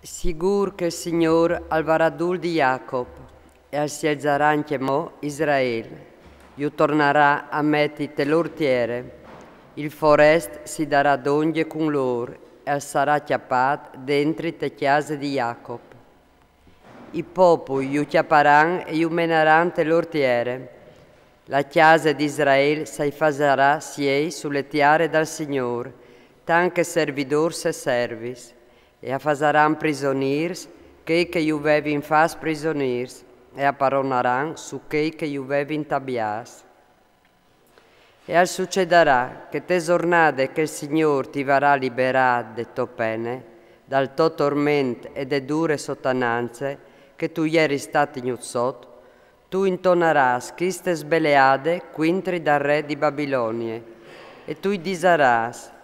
Sigur che il Signor al varadul di Jacob e al si alzarà anche mo Israele. Io tornerà a metti te l'ortiere. Il forest si darà d'ogni con loro e al sarà chiappat dentro te chiese di Jacob. I popoli io chiapparan e io menaran te l'ortiere. La chiesa di Israele si farà siei sulle tiare dal Signor, tanche servidor se servis. E affasaran prigioniers, che io vevi in fas prigioniers, e apparonaran su che io vevi in tabias. E al succederà che te giornate che il Signor ti varrà liberare de to pene, dal to tormento e de dure sottananze, che tu ieri stati ignuzzot, tu intonaras chiste sbeleade quintri dal re di Babilonie, e tu disaras,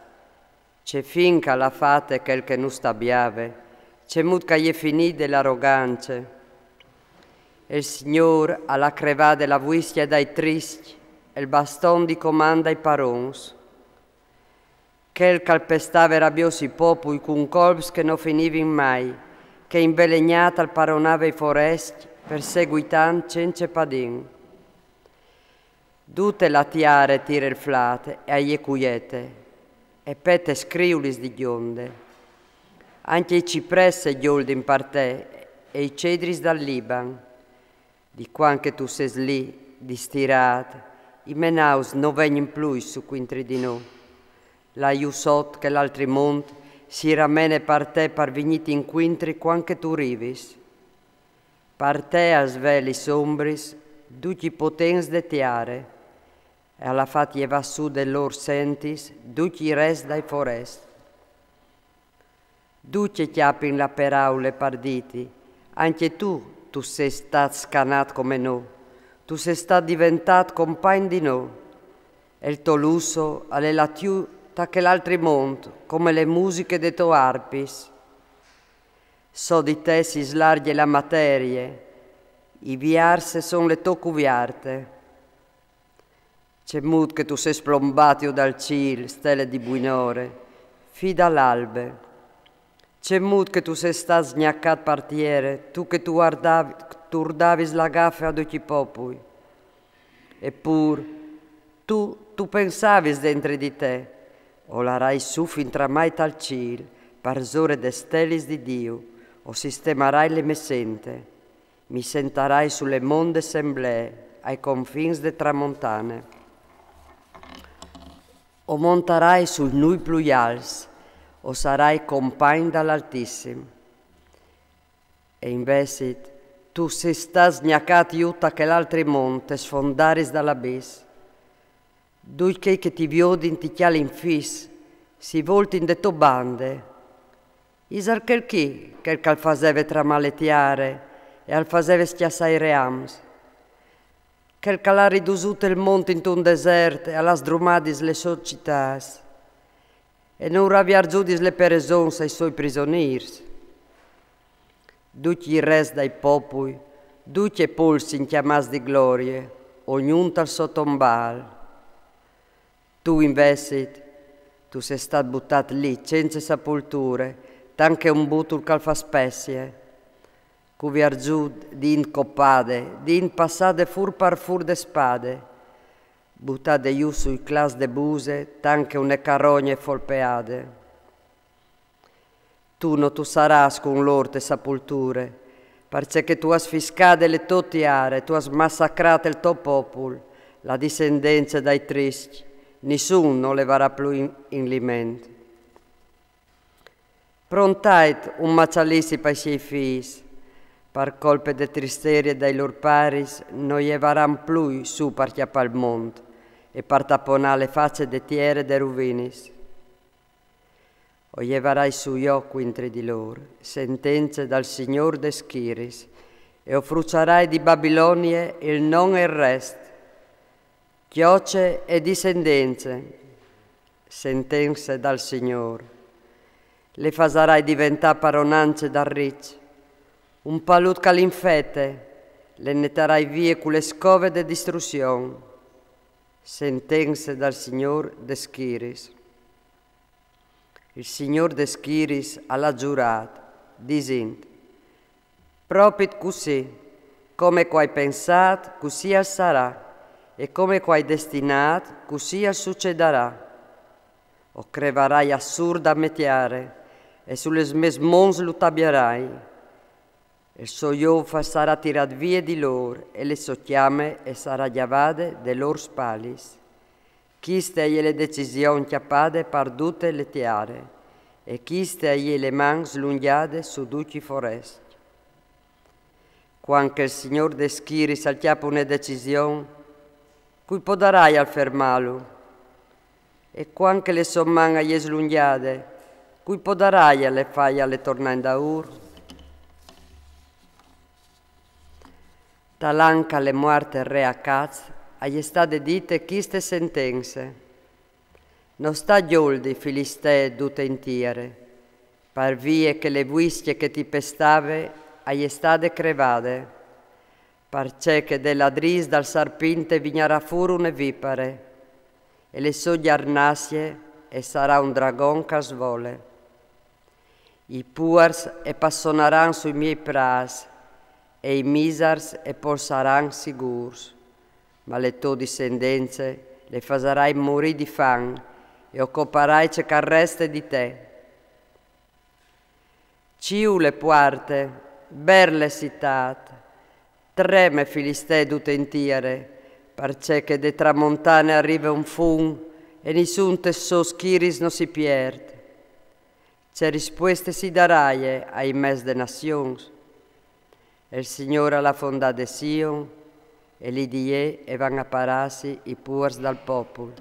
c'è finca la fate quel che non sta biave, c'è mutka je finì dell'arroganza. E il Signor alla creva della vuistia dai tristi, e il baston di comanda ai parons. Quel calpestava rabbiosi popui con colps che non finivin mai, che invelegnata al paronava i foresti, perseguitan cence padin. Tutte la tiare tira il flate e agli cuiete, e pete scriulis di gionde. Anche i cipresse gioldi in parte e i cedris dal Liban. Di quan che tu ses lì, distirat, i menaus non vegnin più su quintri di noi. La iusot che l'altri mont si ramene parte parvigniti in quintri quan che tu rivis. Parte a sveli sombris, duci potens de tiare, e alla fatti eva su del lor sentis, duci res dai forest. Duce chiapin la peraule parditi, anche tu sei stat scanat come noi, tu sei stat diventat compagn di noi, e il tuo lusso alle la tiu ta che l'altri mont, come le musiche de to arpis. So di te si slarghe la materie, i viarse son le to cuviarte. C'è mut che tu sei splombatio dal ciel, stelle di buinore, fi dall'albe. C'è mut che tu sei sta sgnaccat partiere, tu che tu urdavis la gaffa ad occhi popui. Eppur, tu pensavis dentro di te, o l'arai su fin tramai tal ciel, parsore de stelis di Dio, o sistemarai le messente, mi sentarai sulle monde assemblee, ai confins de tramontane. O montarai sul nui pluials, o sarai compagn dall'Altissimo. E invece tu sei sta sgnaccat iuta che l'altri monte sfondaris dall'abiss. Dui che ti viodin ti chiali in fis, si voltin de to bande. Isar quel chi al faseve tramaletiare e al faseve schiassai reams. Quel calà ridusute il monte in un desert e alla sdrumadis le societas. E non raviarzudis le peresons ai suoi prigioniers. Duci i res dai popui, duci e polsi in chiamas di glorie, ognun tal sottombal. Tu investit, tu sei stat buttat lì, senza sepolture, tanche un butul cal fa spessie. Cuviarzud din coppade, din passade fur par fur de spade, buttade iu sui clas de buse, tanche une carogne folpeade. Tu saras con lor te sepolture, parce che tu has fiscade le to tiare, tu has massacrate il to popul, la discendenza dai tristi, nessun non levarà più in liment. Prontait un macialissi per i suoi figli, par colpe de tristerie dai lor paris, non llevaran più su per chiappare il mondo e per tapponare le facce de tiere de ruvinis. O llevarai su occhi intri di loro, sentenze dal Signor de Schiris, e offrucciarai di Babilonie il non e il rest, chiocce e discendenze, sentenze dal Signor. Le fasarai diventare paronanze dal riccio, un palut calinfete, le netterai vie con le scove de distruzione, sentenze dal Signor de Schiris. Il Signor de Schiris alla giurato, dicendo: proprio così, come quai pensato, così sarà, e come quai destinato, così succederà. O creverai assurda a mettiare, e sulle smesmons lo tabbierai. Il suo iova sarà tirato via di loro, e le sue chiame e sarà chiavate de loro spalis. Queste è le decisioni chiappate perdute le tiare, e queste è le mani slunghiate su duci foresti. Quando il Signore deschiri al chiappo una decisione, cui podarai al fermarlo? E quando le sue mani gli slunghiate, cui podarai alle fai alle tornare da ur? Talanca le morte re a caz, agli state dite queste sentenze. Non sta gioldi filistee tutte intiere, par vie che le vuischie che ti pestave agli state crevade, parce che della dris dal sarpinte vignarà furono vipare, e le soglie arnasie e sarà un dragon che svole. I puars e passonaran sui miei pras, e i misars e polsaran sicurs, ma le tue discendenze le fasarai morire di fan e occuparai ciò che resta di te. Ciu le puarte, berle citate, treme filistee tutte intiere, parce che de tramontane arriva un fum e nessun tesso schiris non si pierde. C'è risposte si darai ai mes de nazions. Il Signore la fonda de Sion, e li die e van a pararsi i puers dal popolo.